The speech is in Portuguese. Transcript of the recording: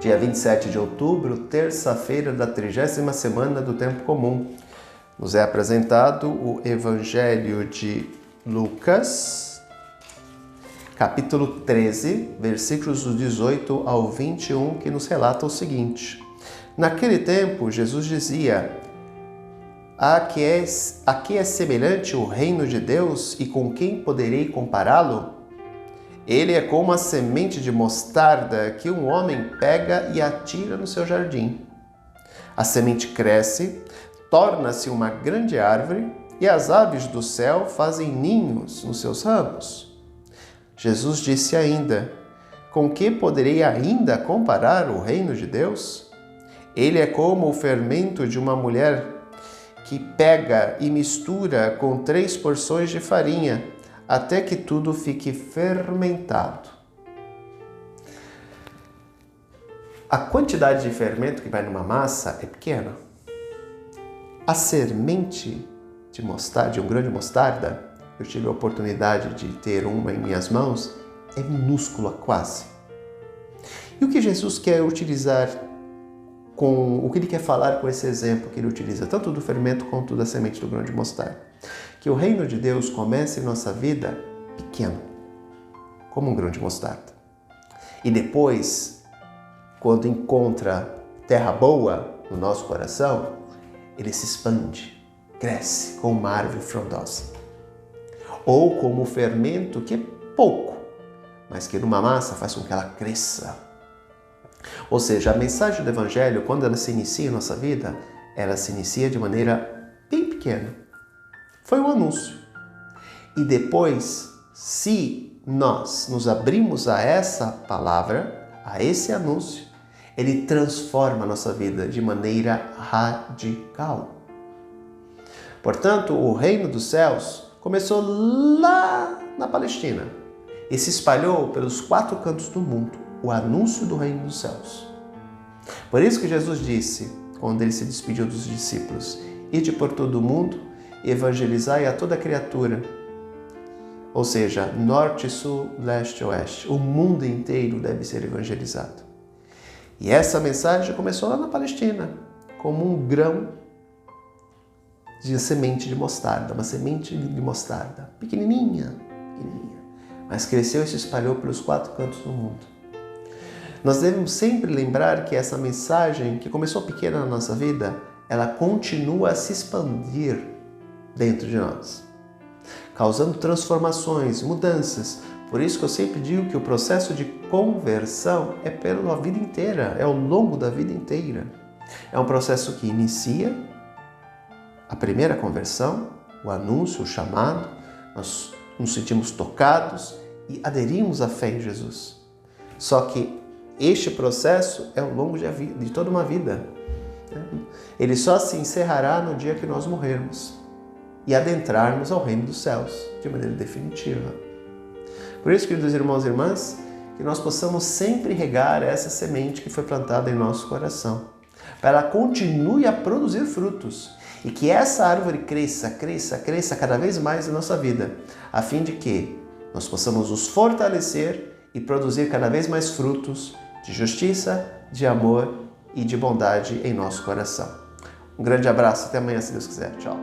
Dia 27 de outubro, terça-feira da 30ª semana do Tempo Comum. Nos é apresentado o Evangelho de Lucas, capítulo 13, versículos do 18 ao 21, que nos relata o seguinte. Naquele tempo, Jesus dizia: A que é semelhante o reino de Deus e com quem poderei compará-lo? Ele é como a semente de mostarda que um homem pega e atira no seu jardim. A semente cresce, torna-se uma grande árvore e as aves do céu fazem ninhos nos seus ramos. Jesus disse ainda: Com que poderei ainda comparar o reino de Deus? Ele é como o fermento de uma mulher que pega e mistura com 3 porções de farinha, até que tudo fique fermentado. A quantidade de fermento que vai numa massa é pequena. A semente de mostarda, de um grão de mostarda, eu tive a oportunidade de ter uma em minhas mãos, é minúscula quase. E o que Jesus quer utilizar o que ele quer falar com esse exemplo que ele utiliza, tanto do fermento quanto da semente do grão de mostarda? Que o reino de Deus começa em nossa vida pequeno, como um grão de mostarda. E depois, quando encontra terra boa no nosso coração, ele se expande, cresce como uma árvore frondosa. Ou como o fermento, que é pouco, mas que numa massa faz com que ela cresça. Ou seja, a mensagem do Evangelho, quando ela se inicia em nossa vida, ela se inicia de maneira bem pequena. Foi um anúncio. E depois, se nós nos abrimos a essa palavra, a esse anúncio, ele transforma a nossa vida de maneira radical. Portanto, o reino dos céus começou lá na Palestina e se espalhou pelos 4 cantos do mundo, o anúncio do reino dos céus. Por isso que Jesus disse, quando ele se despediu dos discípulos: Ide por todo o mundo e evangelizai a toda criatura. Ou seja, norte, sul, leste, oeste. O mundo inteiro deve ser evangelizado. E essa mensagem começou lá na Palestina, como um grão de semente de mostarda, uma semente de mostarda, pequenininha, mas cresceu e se espalhou pelos 4 cantos do mundo. Nós devemos sempre lembrar que essa mensagem, que começou pequena na nossa vida, ela continua a se expandir dentro de nós, causando transformações, mudanças. Por isso que eu sempre digo que o processo de conversão é pela vida inteira, é ao longo da vida inteira. É um processo que inicia a primeira conversão, o anúncio, o chamado, nós nos sentimos tocados e aderimos à fé em Jesus. Só que este processo é ao longo de toda uma vida. Ele só se encerrará no dia que nós morrermos e adentrarmos ao reino dos céus de maneira definitiva. Por isso, queridos irmãos e irmãs, que nós possamos sempre regar essa semente que foi plantada em nosso coração, para ela continue a produzir frutos e que essa árvore cresça cada vez mais na nossa vida, a fim de que nós possamos nos fortalecer e produzir cada vez mais frutos de justiça, de amor e de bondade em nosso coração. Um grande abraço, até amanhã, se Deus quiser. Tchau.